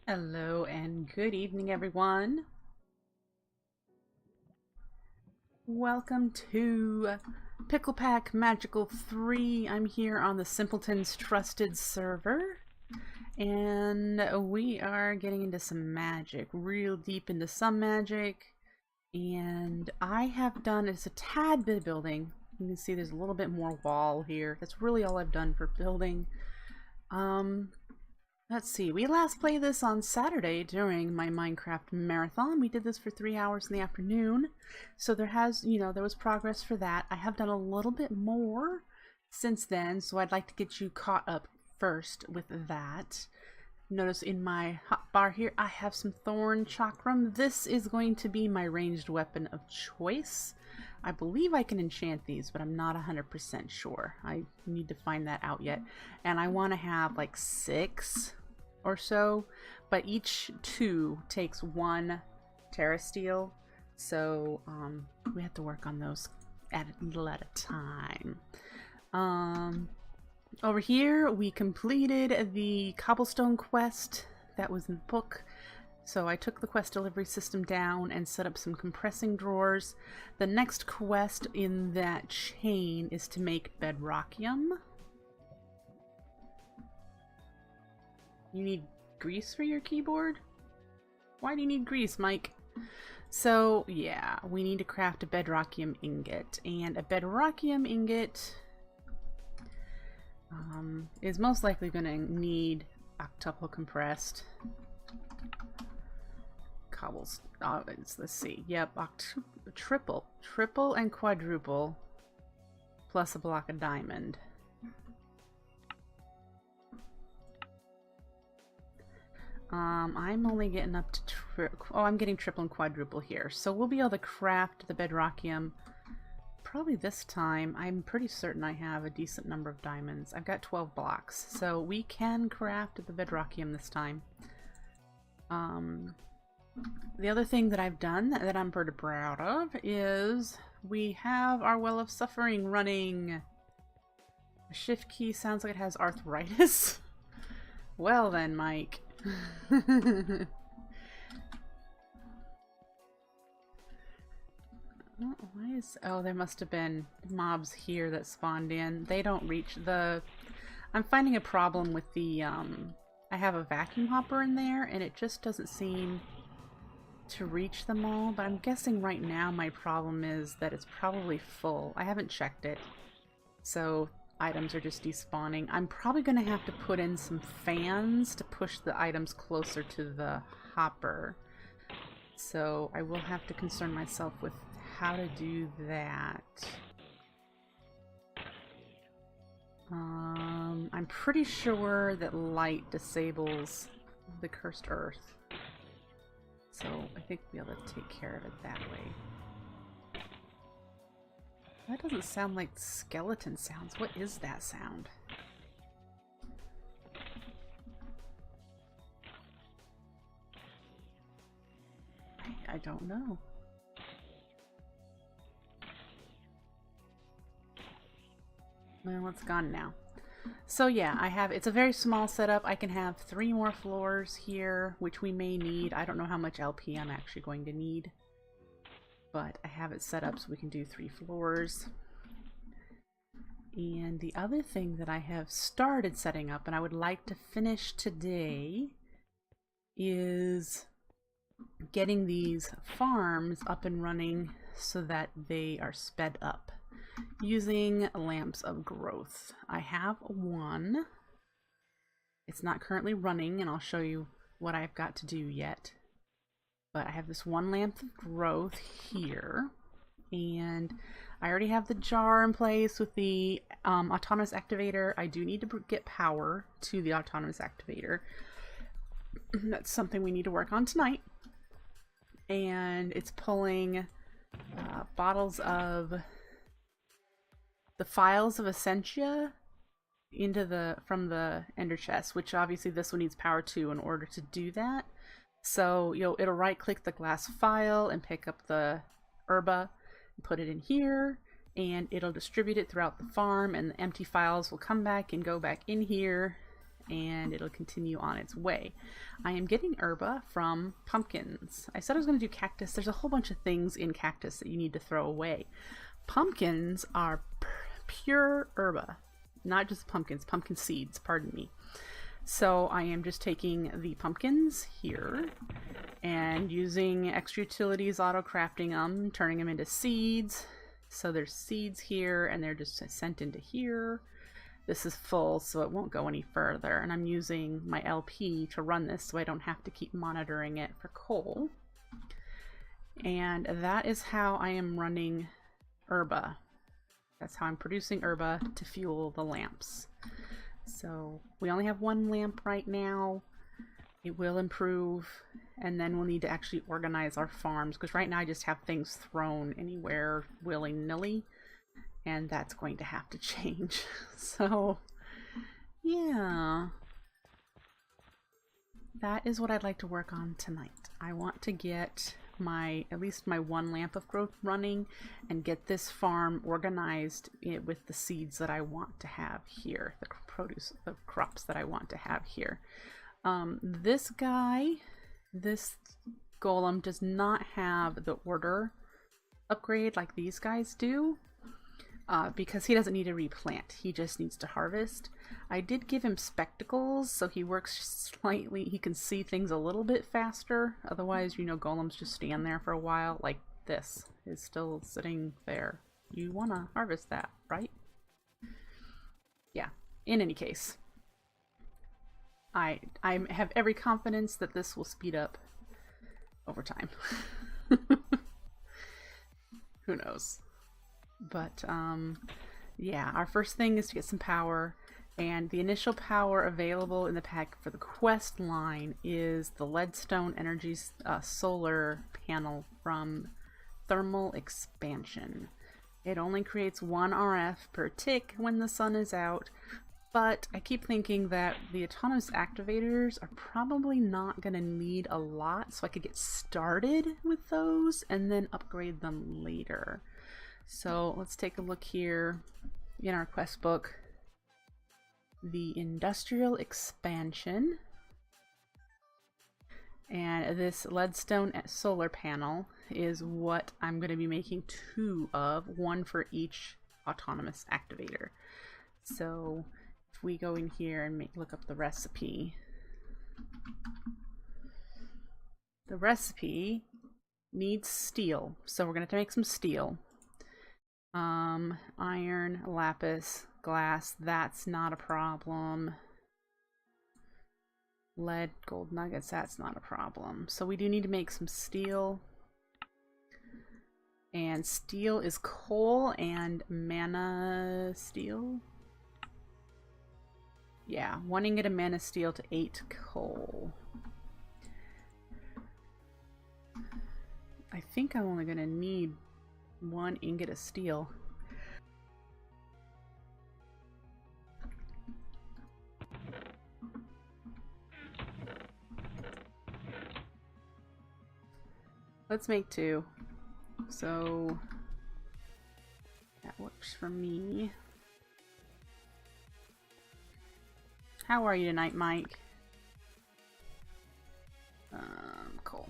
Hello and good evening, everyone. Welcome to Pickle Pack Magical 3. I'm here on the Simpletons Trusted server, and we are getting into some magic, real deep into some magic. And I have done, it's a tad bit of building. You can see there's a little bit more wall here. That's really all I've done for building. Let's see, we last played this on Saturday during my Minecraft marathon. We did this for 3 hours in the afternoon. So there was progress for that. I have done a little bit more since then, so I'd like to get you caught up first with that. Notice in my hotbar here, I have some thorn chakram. This is going to be my ranged weapon of choice. I believe I can enchant these, but I'm not 100% sure. I need to find that out yet. And I want to have like 6 or so, but each 2 takes 1 terra steel. So we have to work on those a little at a time. Over here, we completed the cobblestone quest that was in the book. So I took the quest delivery system down and set up some compressing drawers. The next quest in that chain is to make bedrockium. You need grease for your keyboard? Why do you need grease, Mike? So yeah, we need to craft a bedrockium ingot. And a bedrockium ingot is most likely going to need octuple compressed cobbles. Let's see. Yep, triple and quadruple, plus a block of diamond. I'm only getting up to I'm getting triple and quadruple here, so we'll be able to craft the bedrockium probably this time. I'm pretty certain I have a decent number of diamonds. I've got 12 blocks, so we can craft the bedrockium this time. The other thing that I've done that I'm pretty proud of is we have our Well of Suffering running. The shift key sounds like it has arthritis. Well then, Mike. Oh, there must have been mobs here that spawned in. They don't reach the... I'm finding a problem with the... I have a vacuum hopper in there, and it just doesn't seem to reach them all, but I'm guessing right now my problem is that it's probably full. I haven't checked it, so items are just despawning. I'm probably going to have to put in some fans to push the items closer to the hopper, so I will have to concern myself with how to do that. I'm pretty sure that light disables the cursed earth. So I think we'll be able to take care of it that way. That doesn't sound like skeleton sounds. What is that sound? I don't know. Well, it's gone now. So yeah, it's a very small setup. I can have 3 more floors here, which we may need. I don't know how much LP I'm actually going to need, but I have it set up so we can do 3 floors. And the other thing that I have started setting up, and I would like to finish today, is getting these farms up and running so that they are sped up using lamps of growth. I have one. It's not currently running, and I'll show you what I've got to do yet. But I have this one lamp of growth here, and I already have the jar in place with the autonomous activator. I do need to get power to the autonomous activator. That's something we need to work on tonight. And it's pulling bottles of the files of Essentia from the ender chest, which obviously this one needs power too in order to do that. So it'll right click the glass file and pick up the Herba and put it in here, and it'll distribute it throughout the farm, and the empty files will come back and go back in here, and it'll continue on its way. I am getting herba from pumpkins. I said I was going to do cactus. There's a whole bunch of things in cactus that you need to throw away. Pumpkins are pure herba, not just pumpkins, pumpkin seeds, pardon me. So I am just taking the pumpkins here and using extra utilities, auto crafting them, turning them into seeds. So there's seeds here and they're just sent into here. This is full, so it won't go any further. And I'm using my LP to run this so I don't have to keep monitoring it for coal. And that is how I am running herba. That's how I'm producing herba to fuel the lamps. So we only have one lamp right now. It will improve, and then we'll need to actually organize our farms, because right now I just have things thrown anywhere willy-nilly, and that's going to have to change. So yeah, that is what I'd like to work on tonight. I want to get at least my one lamp of growth running and get this farm organized with the seeds that I want to have here, the produce, the crops that I want to have here. This golem does not have the order upgrade like these guys do, because he doesn't need to replant, he just needs to harvest. I did give him spectacles so he works slightly, he can see things a little bit faster. Otherwise, you know, golems just stand there for a while. Like this is still sitting there. You want to harvest that, right? Yeah, in any case, I have every confidence that this will speed up over time. Who knows? But yeah, our first thing is to get some power, and the initial power available in the pack for the quest line is the Leadstone Energy's solar panel from Thermal Expansion. It only creates 1 RF per tick when the sun is out, but I keep thinking that the autonomous activators are probably not going to need a lot, so I could get started with those and then upgrade them later. So let's take a look here in our quest book. The Industrial Expansion, and this Leadstone solar panel is what I'm going to be making 2 of, 1 for each autonomous activator. So if we go in here and look up the recipe, the recipe needs steel, so we're going to have to make some steel. Iron, lapis, glass, that's not a problem. Lead, gold nuggets, that's not a problem. So we do need to make some steel. And steel is coal and mana steel. Yeah, 1 ingot of mana steel to 8 coal. I think I'm only going to need 1 ingot of steel. Let's make 2. So that works for me. How are you tonight, Mike? Cool.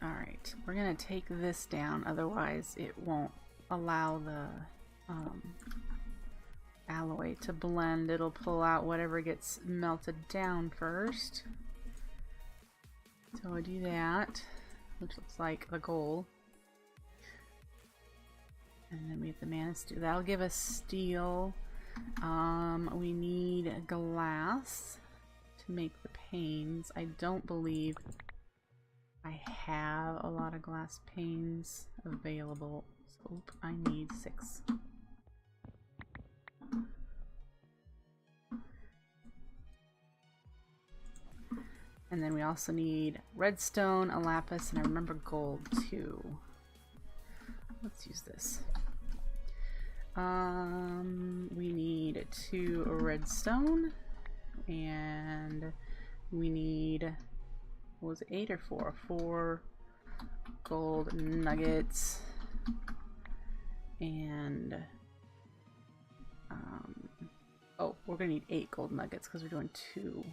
Alright, we're gonna take this down, otherwise it won't allow the alloy to blend. It'll pull out whatever gets melted down first. So I do that, which looks like the goal. And then we have the mana steel. That'll give us steel. We need glass to make the panes. I don't believe I have a lot of glass panes available. So I need 6. And then we also need redstone, a lapis, and I remember gold too. Let's use this. We need 2 redstone, and we need, what was it, 8 or 4? 4 gold nuggets, and oh, we're gonna need 8 gold nuggets because we're doing 2.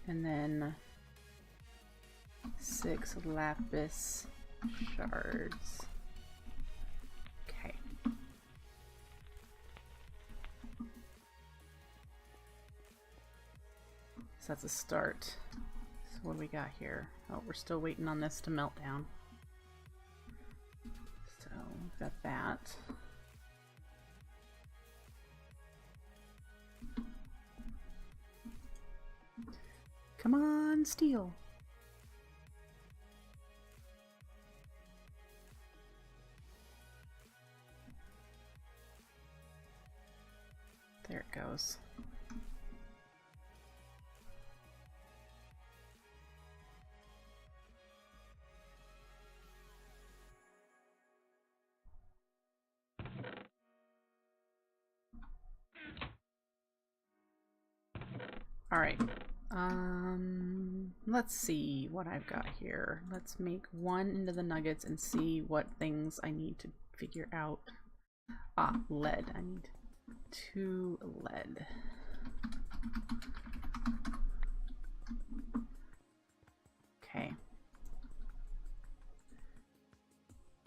And then 6 lapis shards. Okay. So that's a start. So what do we got here? Oh, we're still waiting on this to melt down. So we've got that. Come on, steel. There it goes. All right. Let's see what I've got here. Let's make 1 into the nuggets and see what things I need to figure out. Ah, lead. I need 2 lead. Okay.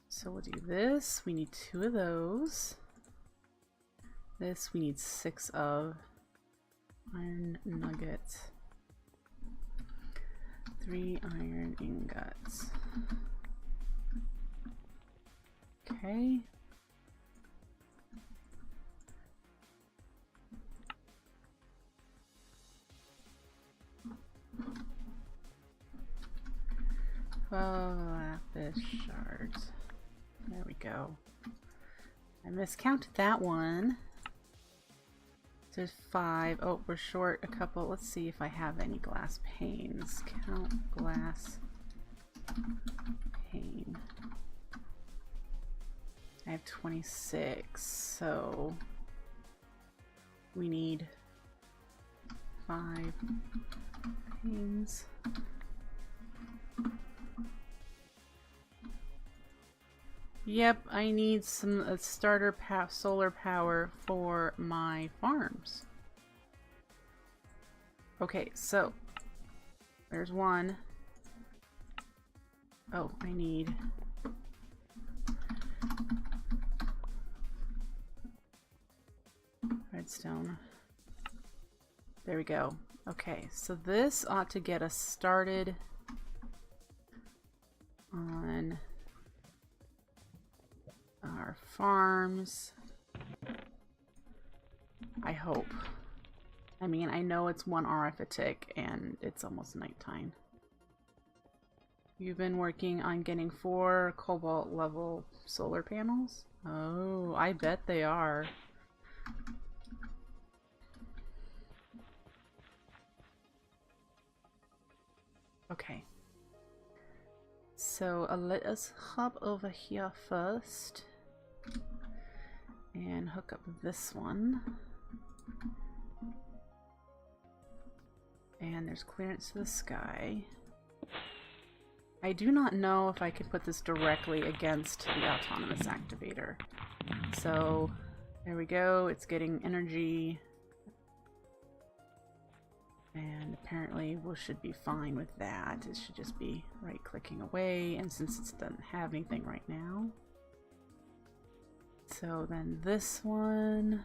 So we'll do this. We need 2 of those. This we need 6 of. Iron nuggets. 3 iron ingots. Okay. Lapis shards. There we go. I miscounted that one. There's 5. Oh, we're short a couple. Let's see if I have any glass panes. Count glass pane. I have 26, so we need 5 panes. Yep, I need some starter solar power for my farms. Okay, so there's 1. Oh, I need redstone. There we go. Okay, so this ought to get us started on our farms. I hope. I mean, I know it's 1 arithmetic and it's almost nighttime. You've been working on getting 4 cobalt level solar panels? Oh, I bet they are. Okay. So let us hop over here first and hook up this one. And there's clearance to the sky. I do not know if I can put this directly against the autonomous activator. So there we go, it's getting energy. And apparently we should be fine with that. It should just be right clicking away, and since it doesn't have anything right now. So then this one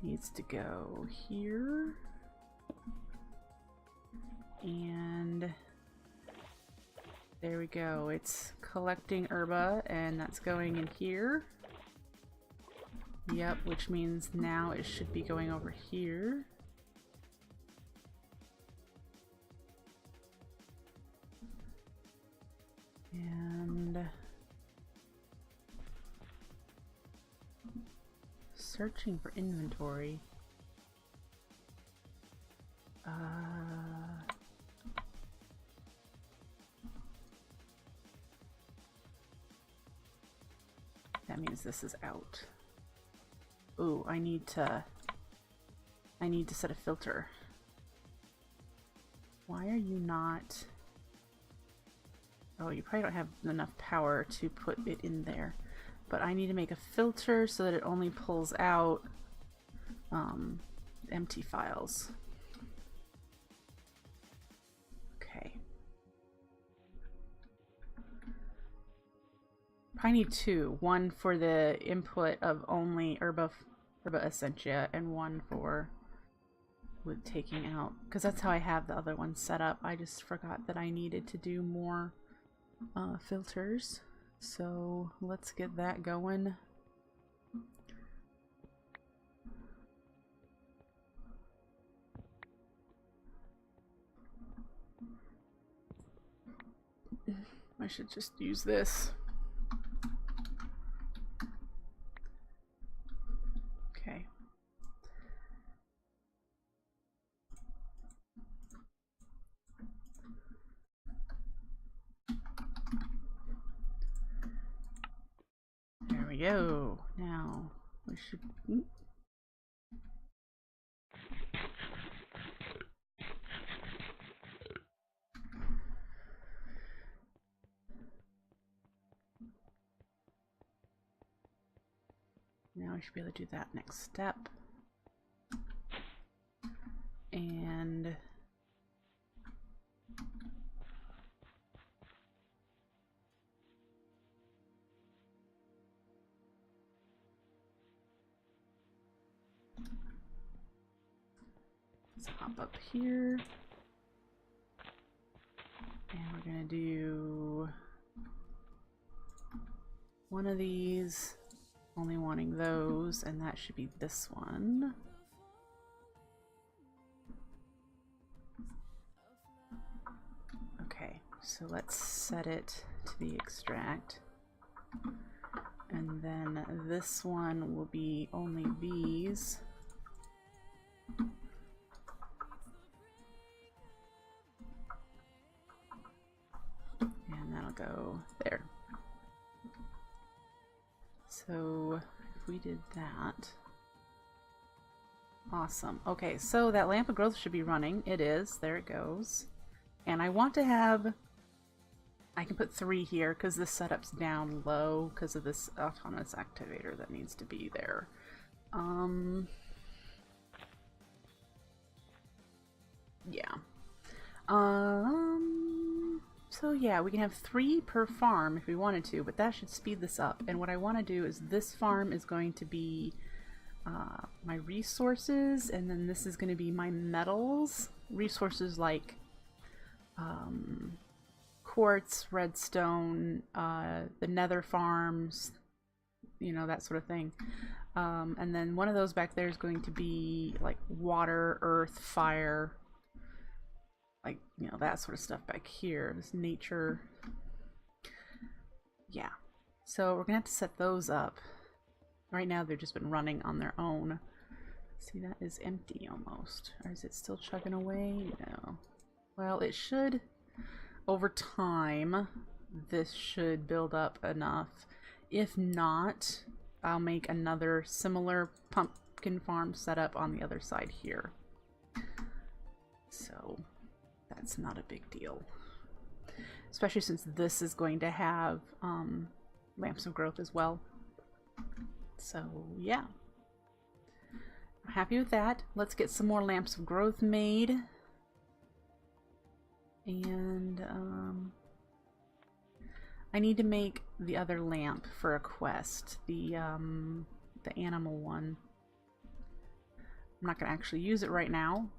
needs to go here. And there we go. It's collecting Herba, and that's going in here. Yep, which means now it should be going over here. And searching for inventory. means this is out. Ooh, I need to set a filter. Why are you not... Oh, you probably don't have enough power to put it in there. But I need to make a filter so that it only pulls out empty files. Okay. I need two. One for the input of only Herba Essentia and one for with taking out, because that's how I have the other one set up. I just forgot that I needed to do more filters. So let's get that going. I should just use this. Okay. There we go. Now we should... Now we should be able to do that next step. And let's hop up here. And we're gonna do one of these, only wanting those, and that should be this one. Okay, so let's set it to the extract. And then this one will be only these. And that'll go there. So if we did that, awesome. Okay, so that lamp of growth should be running. It is. There it goes. And I want to have, I can put 3 here because this setup's down low because of this autonomous activator that needs to be there. Yeah. So yeah, we can have 3 per farm if we wanted to, but that should speed this up. And what I want to do is this farm is going to be my resources, and then this is going to be my metals. Resources like quartz, redstone, the nether farms, you know, that sort of thing. And then one of those back there is going to be like water, earth, fire, like, you know, that sort of stuff back here. This nature. Yeah. So we're gonna have to set those up. Right now they've just been running on their own. See, that is empty almost. Or is it still chugging away? No. Well, it should, over time, this should build up enough. If not, I'll make another similar pumpkin farm setup on the other side here. So that's not a big deal. Especially since this is going to have lamps of growth as well. So yeah. I'm happy with that. Let's get some more lamps of growth made. And I need to make the other lamp for a quest, the animal one. I'm not going to actually use it right now,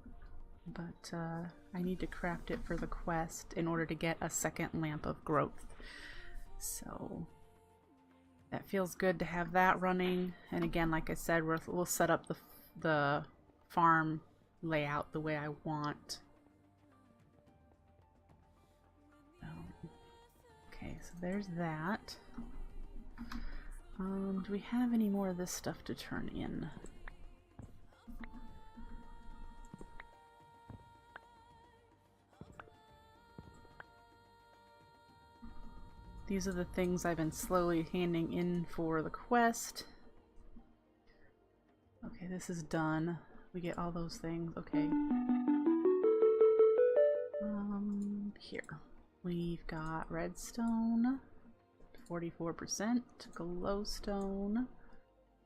but I need to craft it for the quest in order to get a second lamp of growth. So that feels good to have that running. And again, like I said, we'll set up the farm layout the way I want. Okay, so there's that. Do we have any more of this stuff to turn in? These are the things I've been slowly handing in for the quest. Okay, this is done. We get all those things. Okay. Here. We've got redstone, 44%, glowstone,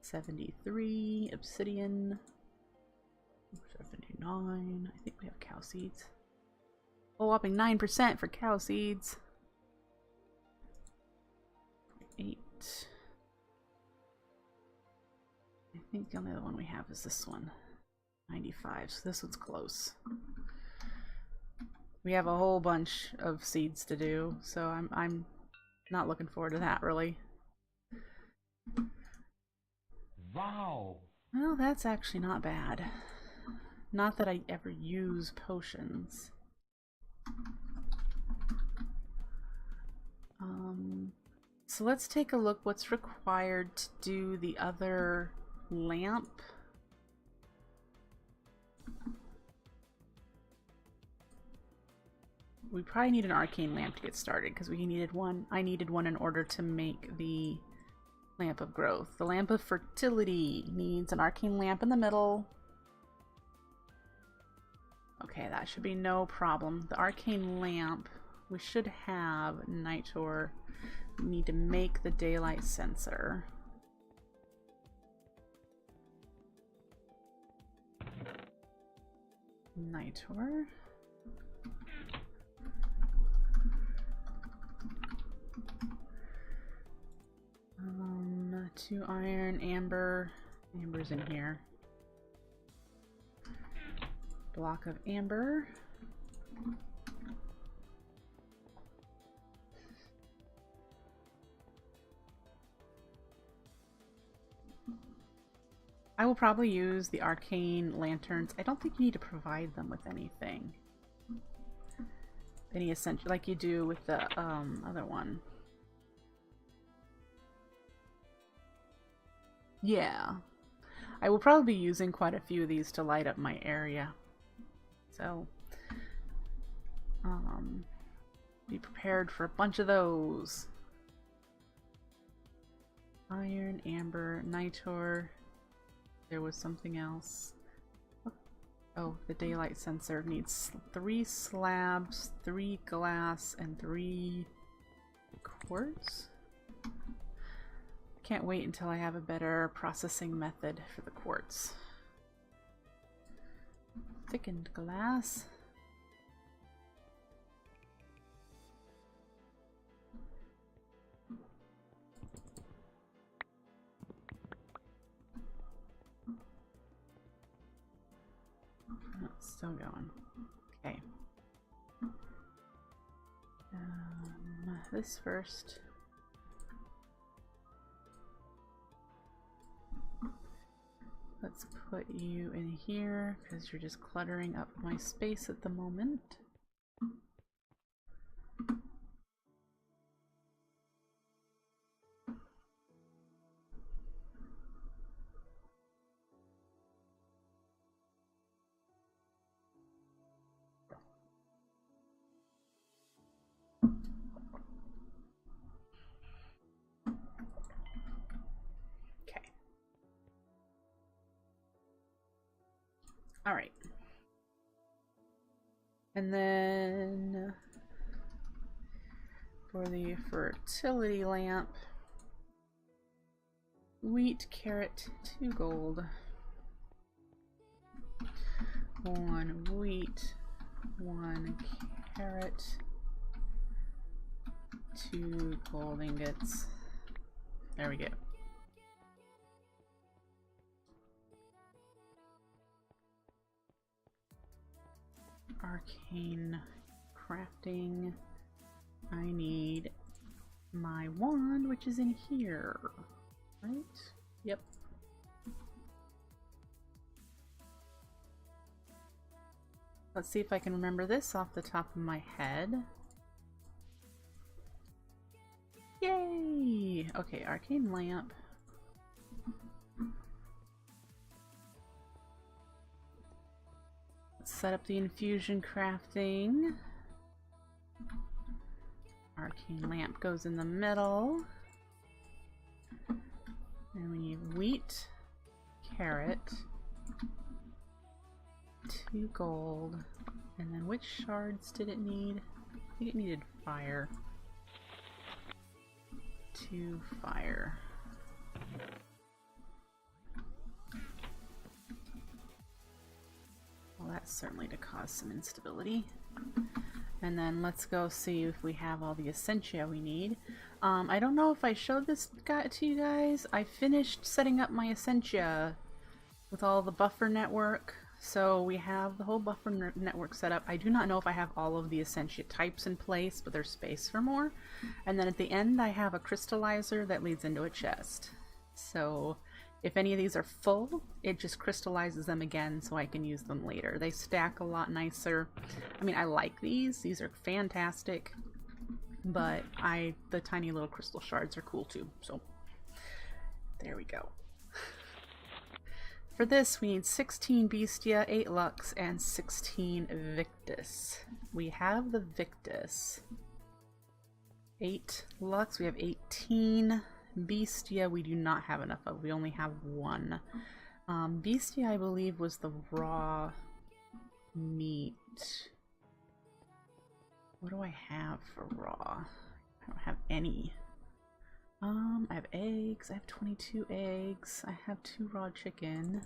73, obsidian, 79. I think we have cow seeds. A whopping 9% for cow seeds. 8. I think the only other one we have is this one. 95, so this one's close. We have a whole bunch of seeds to do, so I'm not looking forward to that really. Wow. Well, that's actually not bad. Not that I ever use potions. So let's take a look what's required to do the other lamp. We probably need an arcane lamp to get started because we needed one. I needed one in order to make the lamp of growth. The lamp of fertility needs an arcane lamp in the middle. Okay, that should be no problem. The arcane lamp, we should have Nitor. We need to make the daylight sensor. Nitor. 2 iron, amber. Amber's in here. Block of amber. I will probably use the arcane lanterns. I don't think you need to provide them with anything. Any essential, like you do with the other one. Yeah. I will probably be using quite a few of these to light up my area. So, be prepared for a bunch of those. Iron, amber, nitor. There was something else. Oh, the daylight sensor needs 3 slabs, 3 glass, and 3 quartz. Can't wait until I have a better processing method for the quartz. Thickened glass. Oh, still going. Okay. This first. Let's put you in here because you're just cluttering up my space at the moment. All right. And then for the fertility lamp, wheat, carrot, 2 gold. 1 wheat, 1 carrot, 2 gold ingots. There we go. Arcane crafting. I need my wand, which is in here, right? Yep. Let's see if I can remember this off the top of my head. Yay! Okay, arcane lamp. Set up the infusion crafting. arcane lamp goes in the middle. And we need wheat, carrot, 2 gold, and then which shards did it need? I think it needed fire. 2 fire. Well, that's certainly to cause some instability. And then let's go see if we have all the essentia we need. I don't know if I showed this to you guys. I finished setting up my essentia with all the buffer network. So we have the whole buffer network set up. I do not know if I have all of the essentia types in place, but there's space for more. And then at the end I have a crystallizer that leads into a chest. So if any of these are full, it just crystallizes them again so I can use them later. They stack a lot nicer. I mean, I like these. These are fantastic. But the tiny little crystal shards are cool too. So there we go. For this, we need 16 Bestia, 8 Lux, and 16 Victus. We have the Victus. 8 Lux, we have 18. Bestia, we do not have enough of. We only have 1. Bestia, I believe, was the raw meat. What do I have for raw? I don't have any. I have eggs. I have 22 eggs. I have 2 raw chicken.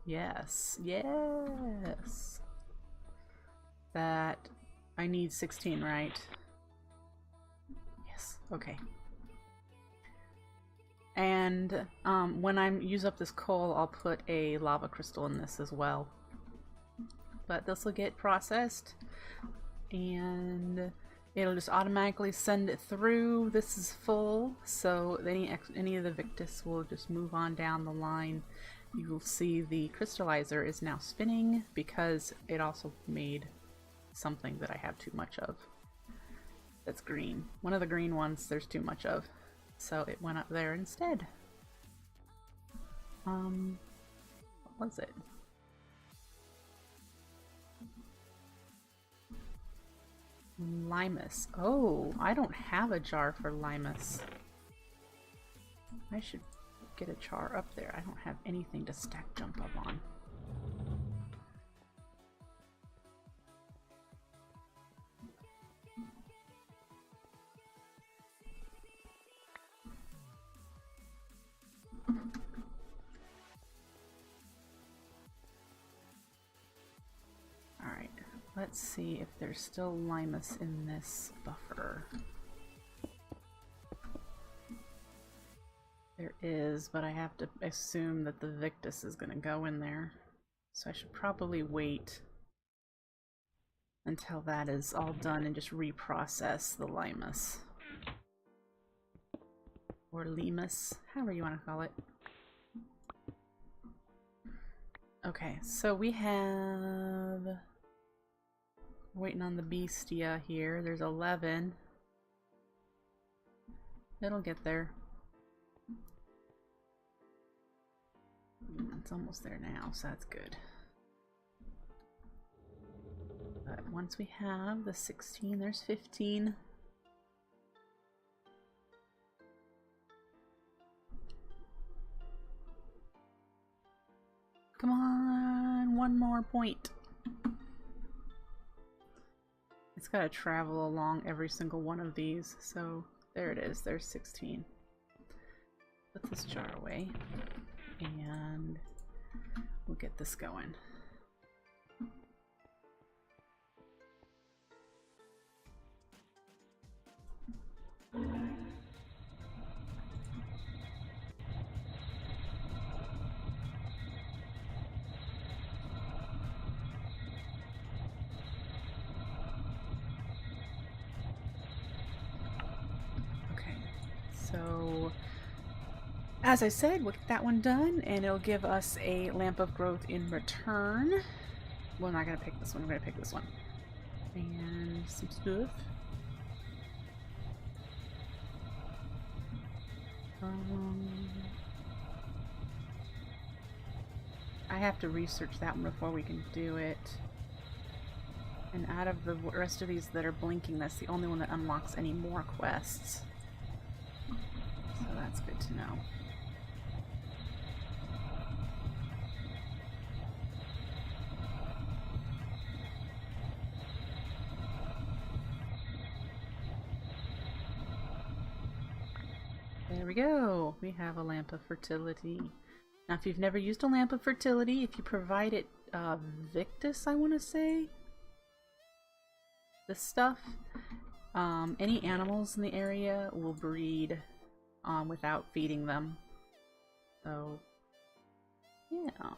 Yes. Yes. That I need 16, right? Yes. Okay. And when I use up this coal, I'll put a lava crystal in this as well. But this will get processed, and it'll just automatically send it through. This is full, so any of the Victus will just move on down the line. You will see the crystallizer is now spinning because it also made something that I have too much of. That's green. One of the green ones there's too much of, so it went up there instead. What was it? Limus. Oh, I don't have a jar for Limus. I should get a jar up there. I don't have anything to stack jump up on. Alright, let's see if there's still Limus in this buffer. There is, but I have to assume that the Victus is going to go in there. So I should probably wait until that is all done and just reprocess the Limus. Or Limus, however you want to call it. Okay, so we have... waiting on the Bestia here. There's 11. It'll get there. It's almost there now, so that's good. But once we have the 16, there's 15. Come on, one more point. It's got to travel along every single one of these, so there it is. There's 16. Put this jar away, and we'll get this going. So, as I said, we'll get that one done, and it'll give us a Lamp of Growth in return. We're not going to pick this one, we're going to pick this one. And some stuff. I have to research that one before we can do it. And out of the rest of these that are blinking, that's the only one that unlocks any more quests. So that's good to know. There we go. We have a lamp of fertility. Now, if you've never used a lamp of fertility, if you provide it Victus, I want to say, this stuff, any animals in the area will breed without feeding them. So, yeah.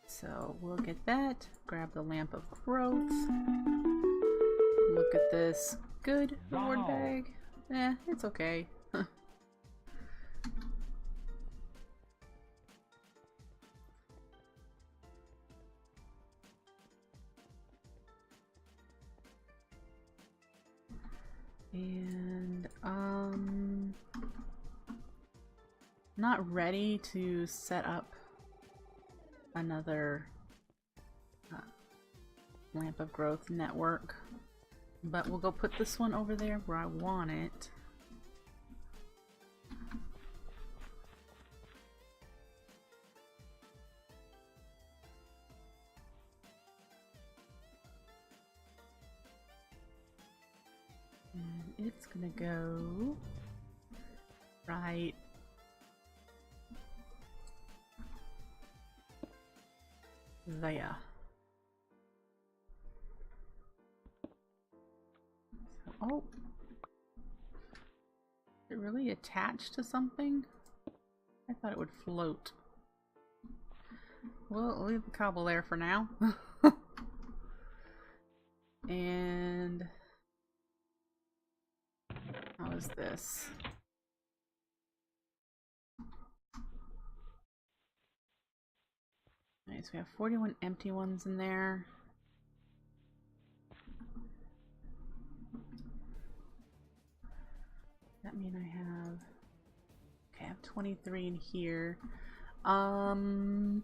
So we'll get that. Grab the lamp of growth. Look at this. Good reward bag. Eh, it's okay. And not ready to set up another lamp of growth network, but we'll go put this one over there where I want it. And it's gonna go right there. Oh, is it really attached to something? I thought it would float. We'll leave the cobble there for now. And how is this? Nice, we have 41 empty ones in there. That mean I have, okay, I have 23 in here. Alright,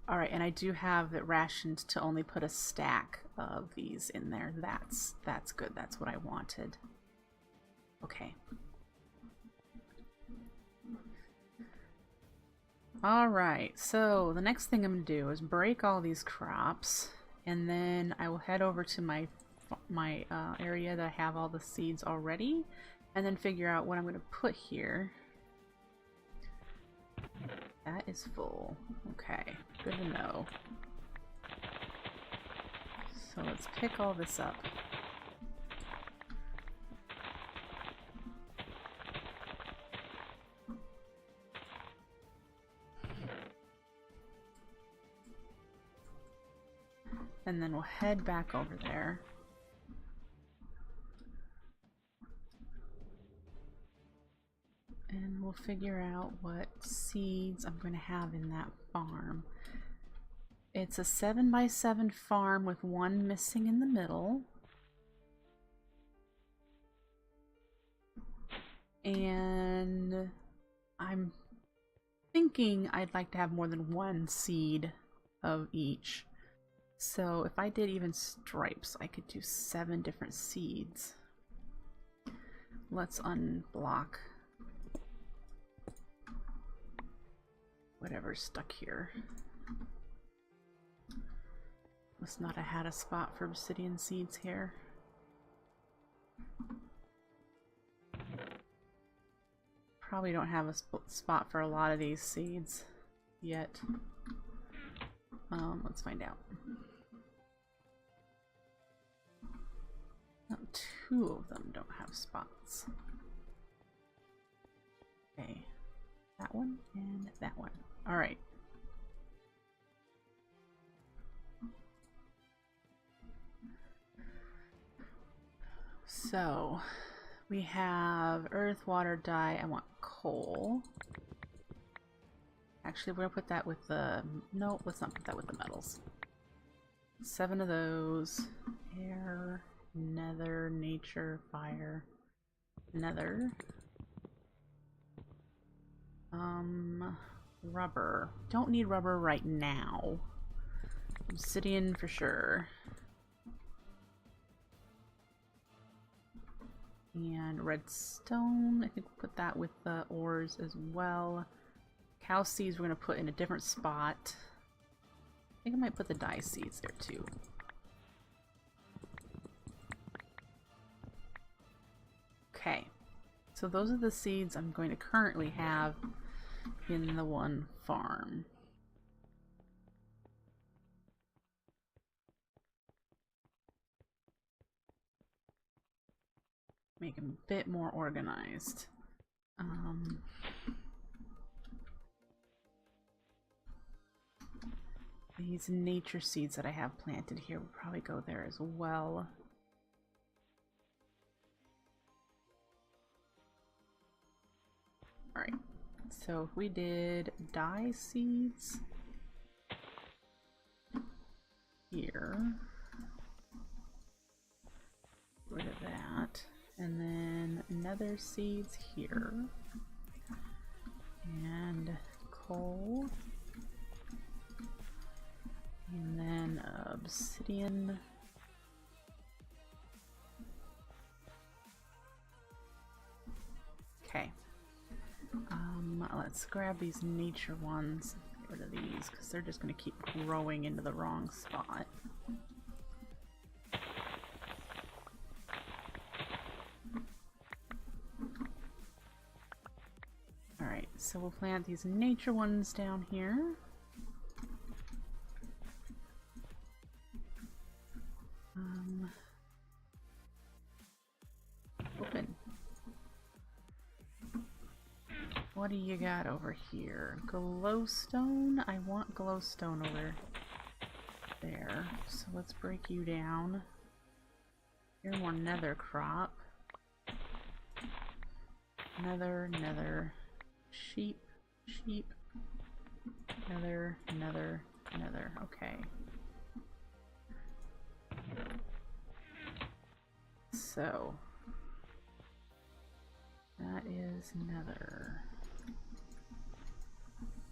and I do have it rationed to only put a stack of these in there. That's good. That's what I wanted. Okay. Alright, so the next thing I'm going to do is break all these crops, and then I will head over to my area that I have all the seeds already, and then figure out what I'm going to put here. That is full. Okay, good to know. So let's pick all this up. And then we'll head back over there. And we'll figure out what seeds I'm going to have in that farm. It's a 7x7 farm with one missing in the middle. And I'm thinking I'd like to have more than one seed of each. So if I did even stripes, I could do 7 different seeds. Let's unblock whatever's stuck here. Must not have had a spot for obsidian seeds here. Probably don't have a spot for a lot of these seeds yet. Let's find out. No, 2 of them don't have spots. Okay, that one and that one. All right. So we have earth, water, dye. I want coal. Actually, we're gonna put that with the, no, let's not put that with the metals. 7 of those. Air, nether, nature, fire, nether. Rubber. Don't need rubber right now. Obsidian for sure. And redstone. I think we'll put that with the ores as well. Cow seeds we're going to put in a different spot. I think I might put the dye seeds there too. Okay. So those are the seeds I'm going to currently have in the one farm. Make them a bit more organized. These nature seeds that I have planted here will probably go there as well. Alright, so if we did dye seeds here, rid of that, and then nether seeds here, and coal, and then obsidian. Okay. Let's grab these nature ones. Get rid of these because they're just going to keep growing into the wrong spot. Alright, so we'll plant these nature ones down here. Open. What do you got over here? Glowstone? I want glowstone over there. So let's break you down. You're more nether crop. Nether, nether. Sheep, sheep. Nether, nether, nether. Okay. So that is nether.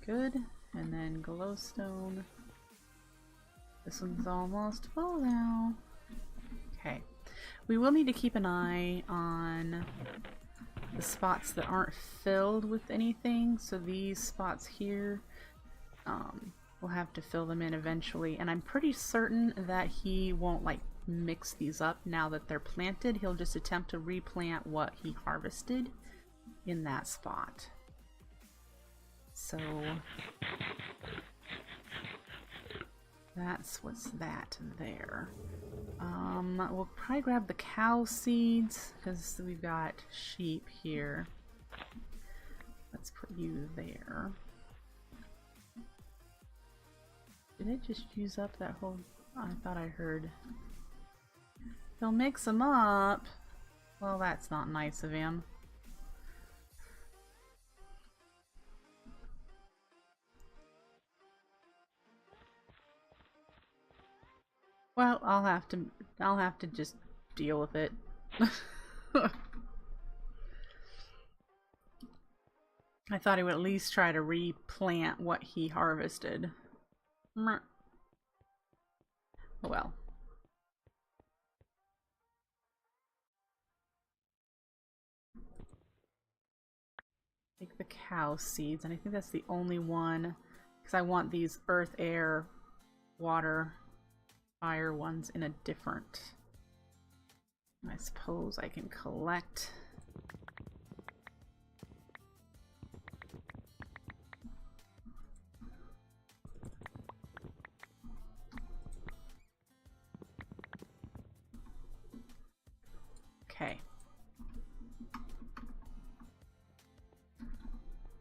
Good. And then glowstone. This one's almost full now. Okay. We will need to keep an eye on the spots that aren't filled with anything. So these spots here, we'll have to fill them in eventually. And I'm pretty certain that he won't like mix these up now that they're planted. He'll just attempt to replant what he harvested in that spot. So that's what's that there. We'll probably grab the cow seeds because we've got sheep here. Let's put you there. Did it just use up that whole... I thought I heard... He'll mix them up. Well, that's not nice of him. Well, I'll have to just deal with it. I thought he would at least try to replant what he harvested. Oh well. Take the cow seeds, and I think that's the only one, because I want these earth, air, water, fire ones in a different. I suppose I can collect. Okay.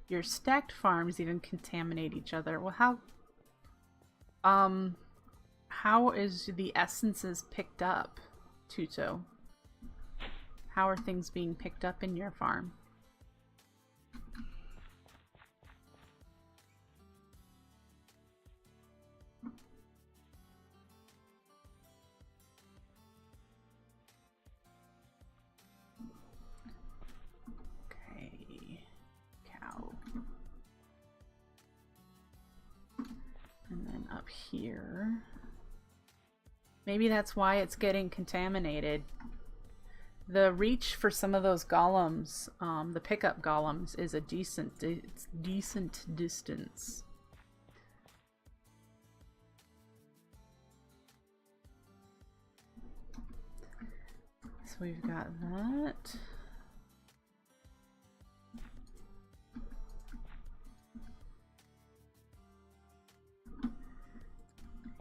Your stacked farms even contaminate each other. Well, how is the essences picked up, Tuto? How are things being picked up in your farm? Okay, cow. here. Maybe that's why it's getting contaminated. The reach for some of those golems, the pickup golems, is a decent distance. So we've got that.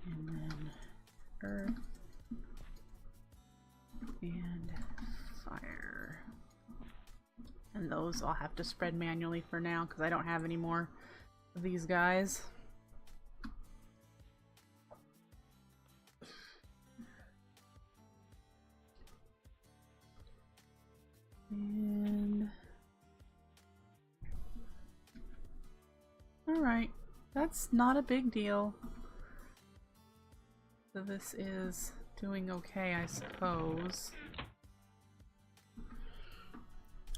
And then earth and fire. And those I'll have to spread manually for now because I don't have any more of these guys. And alright, that's not a big deal. So this is doing okay, I suppose.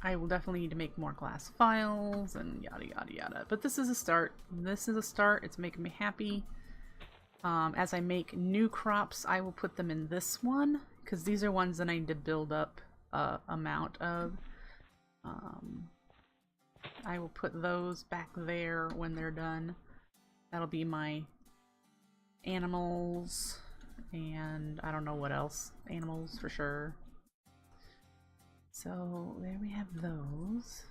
I will definitely need to make more glass files and yada yada yada. But this is a start. This is a start. It's making me happy. As I make new crops, I will put them in this one because these are ones that I need to build up amount of. I will put those back there when they're done. That'll be my animals and I don't know what else. Animals for sure. So there we have those.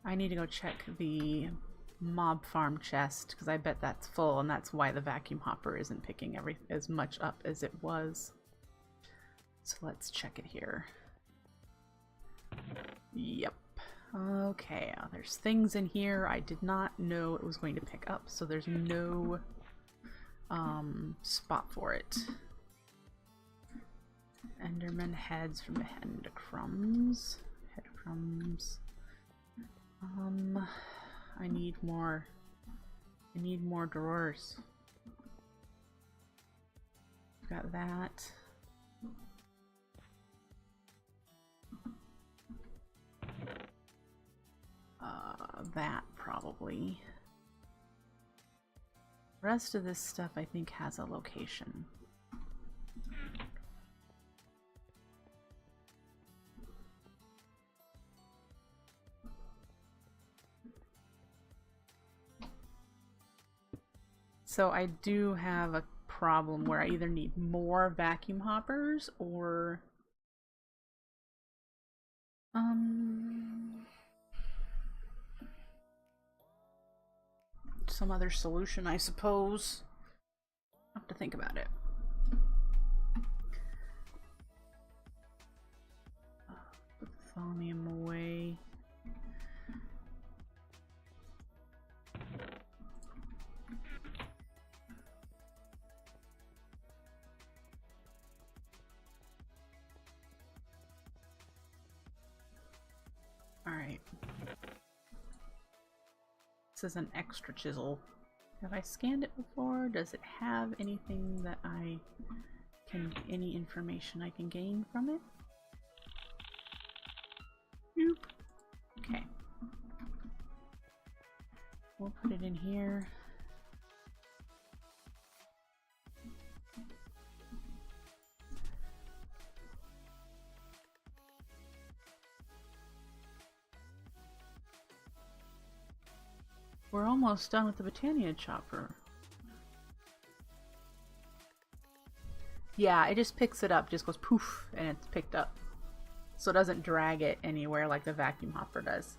I need to go check the mob farm chest because I bet that's full and that's why the vacuum hopper isn't picking as much up as it was. So let's check it here. Yep. Okay, there's things in here I did not know it was going to pick up, so there's no spot for it. Enderman heads from the head crumbs. Head crumbs. I need more drawers. Got that. That probably. The rest of this stuff I think has a location. So I do have a problem where I either need more vacuum hoppers or some other solution, I suppose. I'll have to think about it. Put the thaumium away. Alright. This is an extra chisel. Have I scanned it before? Does it have anything that I can, any information I can gain from it? Nope. Okay. We'll put it in here. We're almost done with the Botania chopper. Yeah, it just picks it up, just goes poof, and it's picked up. So it doesn't drag it anywhere like the vacuum hopper does.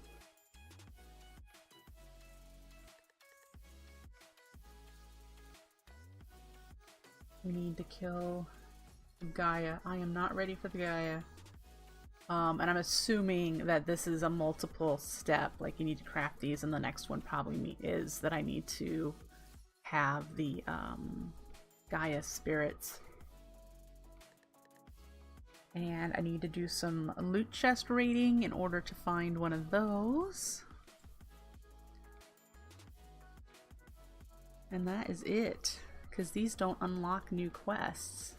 We need to kill Gaia. I am not ready for the Gaia. And I'm assuming that this is a multiple step, like you need to craft these, and the next one probably is that I need to have the Gaia spirits. And I need to do some loot chest raiding in order to find one of those. And that is it, because these don't unlock new quests.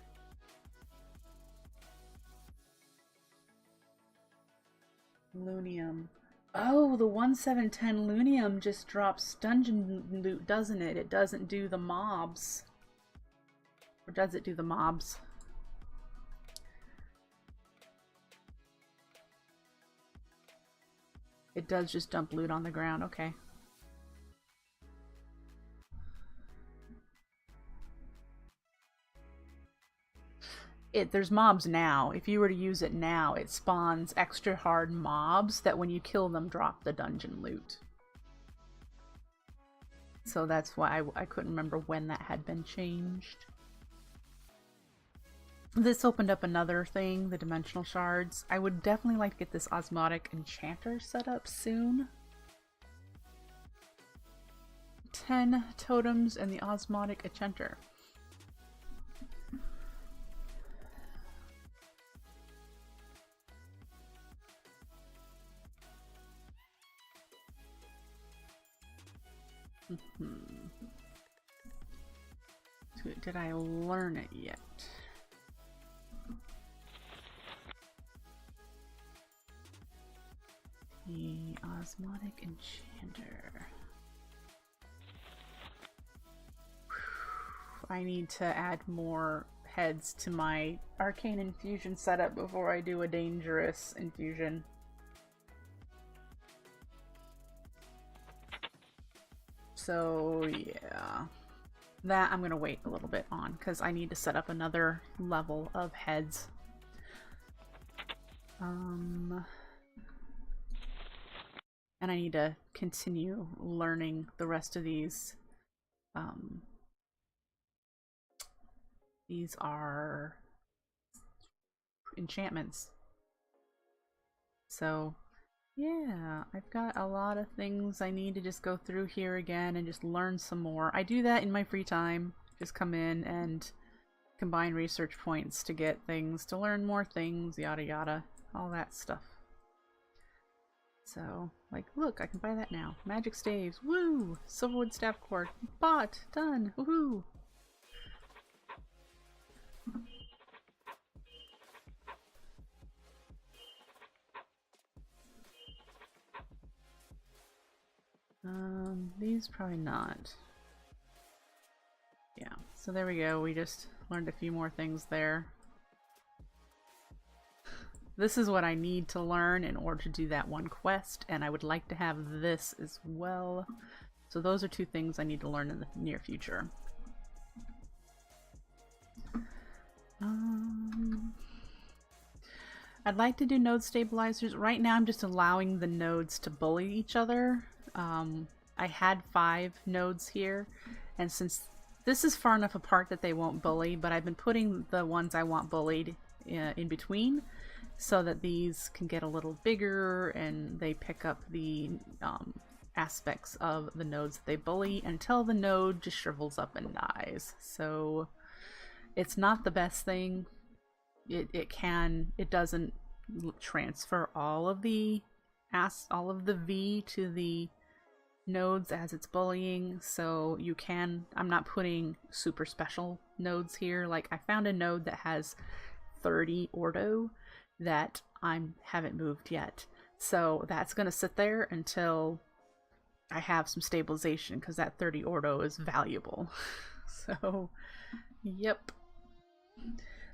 Lunium. Oh, the 1710 Lunium just drops dungeon loot, doesn't it? It doesn't do the mobs. Or does it do the mobs? It does just dump loot on the ground, okay. There's mobs now. If you were to use it now, it spawns extra hard mobs that when you kill them drop the dungeon loot. So that's why I couldn't remember when that had been changed. This opened up another thing, the dimensional shards. I would definitely like to get this osmotic enchanter set up soon. 10 totems and the osmotic enchanter. Did I learn it yet? The osmotic enchanter. I need to add more heads to my arcane infusion setup before I do a dangerous infusion. So yeah, that I'm gonna wait a little bit on because I need to set up another level of heads. And I need to continue learning the rest of these. These are enchantments. So yeah, I've got a lot of things I need to just go through here again and just learn some more. I do that in my free time. Just come in and combine research points to get things, to learn more things, yada yada, all that stuff. So, like, look, I can buy that now. Magic staves, woo! Silverwood staff cord, bought, done, woohoo! These probably not. Yeah, so there we go. We just learned a few more things there. This is what I need to learn in order to do that one quest, and I would like to have this as well. So those are two things I need to learn in the near future. I'd like to do node stabilizers. Right now I'm just allowing the nodes to bully each other. I had 5 nodes here, and since this is far enough apart that they won't bully, but I've been putting the ones I want bullied in between so that these can get a little bigger and they pick up the aspects of the nodes that they bully until the node just shrivels up and dies. So it's not the best thing. It doesn't transfer all of the V to the nodes as it's bullying, so you can, I'm not putting super special nodes here. Like, I found a node that has 30 ordo that I haven't moved yet, so that's gonna sit there until I have some stabilization, because that 30 ordo is valuable. So yep,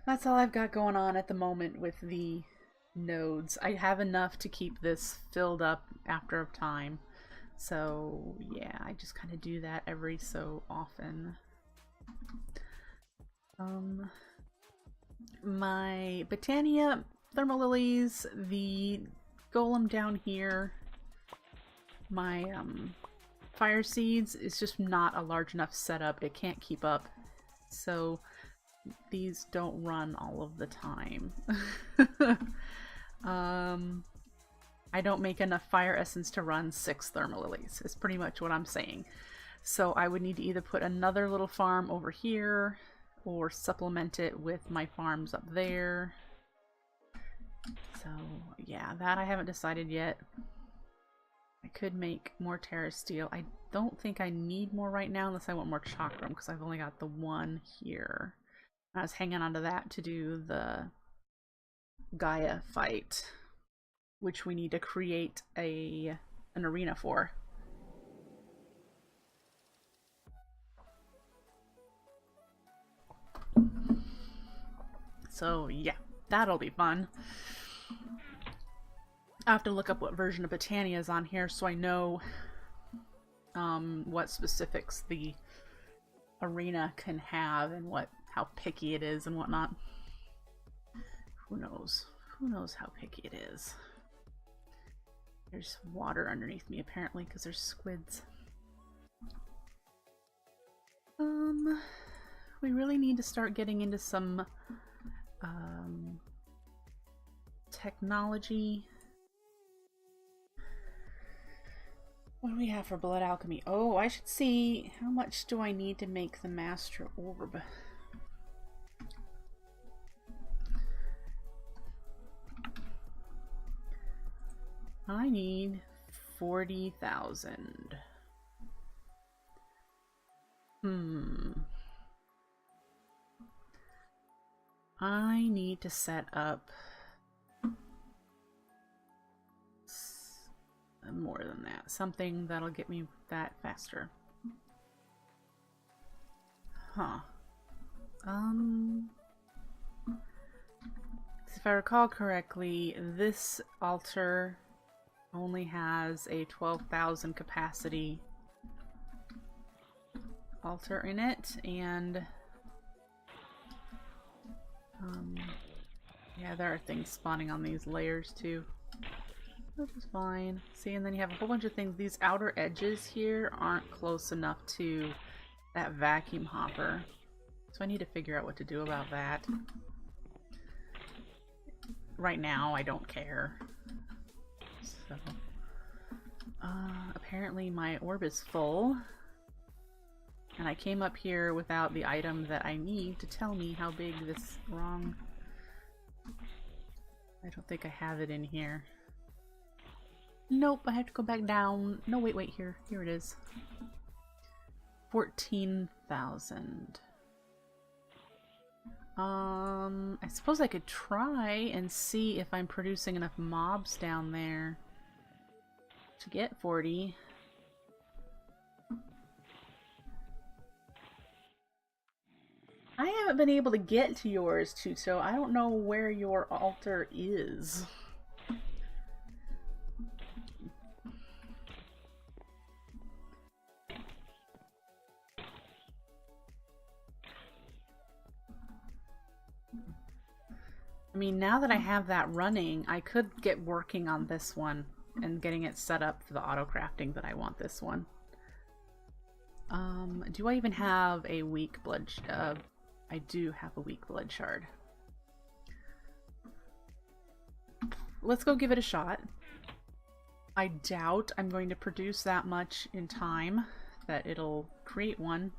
that's all I've got going on at the moment with the nodes. I have enough to keep this filled up after time. So yeah, I just kind of do that every so often. My Botania thermal lilies, the golem down here, my fire seeds is just not a large enough setup. It can't keep up. So these don't run all of the time. I don't make enough fire essence to run 6 thermal lilies, is pretty much what I'm saying. So I would need to either put another little farm over here or supplement it with my farms up there. So yeah, that I haven't decided yet. I could make more terra steel. I don't think I need more right now unless I want more chakram, because I've only got the 1 here. I was hanging on to that to do the Gaia fight. which we need to create an arena for. So yeah, that'll be fun. I have to look up what version of Botania is on here so I know what specifics the arena can have and how picky it is and whatnot. Who knows? Who knows how picky it is? There's water underneath me apparently because there's squids. We really need to start getting into some technology. What do we have for blood alchemy? Oh, I should see how much do I need to make the master orb. I need 40,000. I need to set up more than that. Something that'll get me that faster. Huh. If I recall correctly, this altar only has a 12,000 capacity altar in it, and yeah, there are things spawning on these layers too, which is fine. See, and then you have a whole bunch of things. These outer edges here aren't close enough to that vacuum hopper, so I need to figure out what to do about that. Right now, I don't care. So, apparently my orb is full, and I came up here without the item that I need to tell me how big this wrong... I don't think I have it in here. Nope, I have to go back down. No, wait, here. Here it is. 14,000. I suppose I could try and see if I'm producing enough mobs down there to get 40. I haven't been able to get to yours, Tuto. I don't know where your altar is. I mean, now that I have that running, I could get working on this one and getting it set up for the auto crafting that I want this one. Do I even have a weak blood? I do have a weak blood shard. Let's go give it a shot. I doubt I'm going to produce that much in time that it'll create one,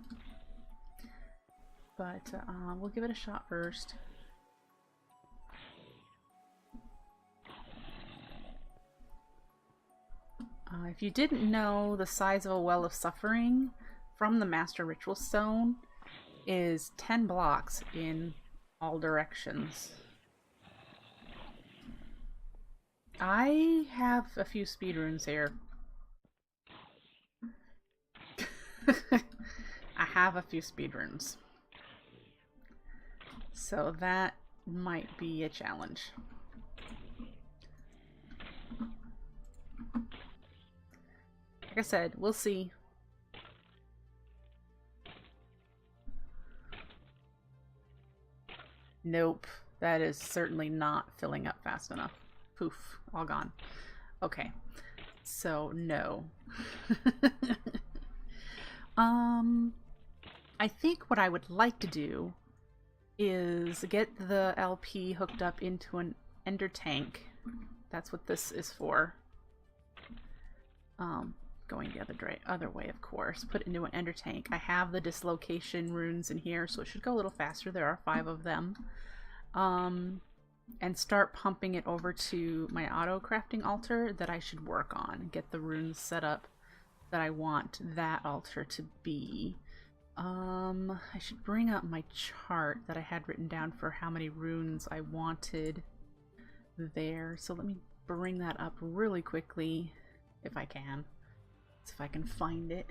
but we'll give it a shot first. If you didn't know, the size of a well of suffering from the Master Ritual Stone is 10 blocks in all directions. I have a few speed runes here. I have a few speed runes. So that might be a challenge. Like I said, we'll see. Nope, that is certainly not filling up fast enough. Poof, all gone. Okay, so no. I think what I would like to do is get the LP hooked up into an ender tank. That's what this is for. Going the other way, of course. Put it into an ender tank. I have the dislocation runes in here, so it should go a little faster. There are 5 of them. And start pumping it over to my auto crafting altar that I should work on. Get the runes set up that I want that altar to be. I should bring up my chart that I had written down for how many runes I wanted there. So let me bring that up really quickly if I can. So if I can find it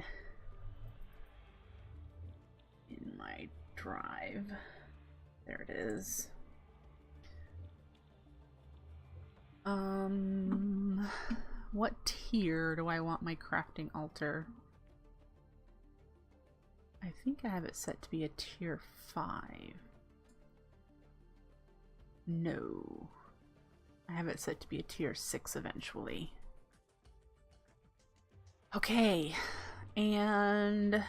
in my drive. There it is. What tier do I want my crafting altar? I think I have it set to be a tier 5. No. I have it set to be a tier 6 eventually. Okay, and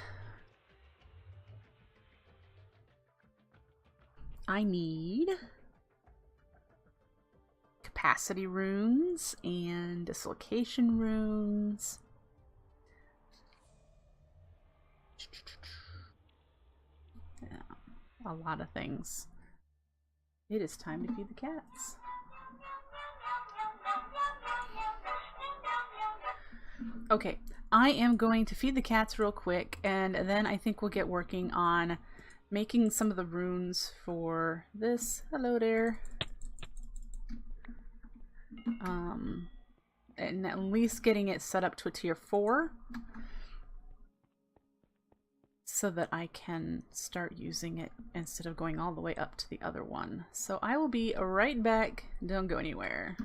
I need capacity runes and dislocation runes. Yeah, a lot of things. It is time to feed the cats. Okay, I am going to feed the cats real quick, and then I think we'll get working on making some of the runes for this. Hello there. And at least getting it set up to a tier 4 so that I can start using it instead of going all the way up to the other one. So I will be right back. Don't go anywhere.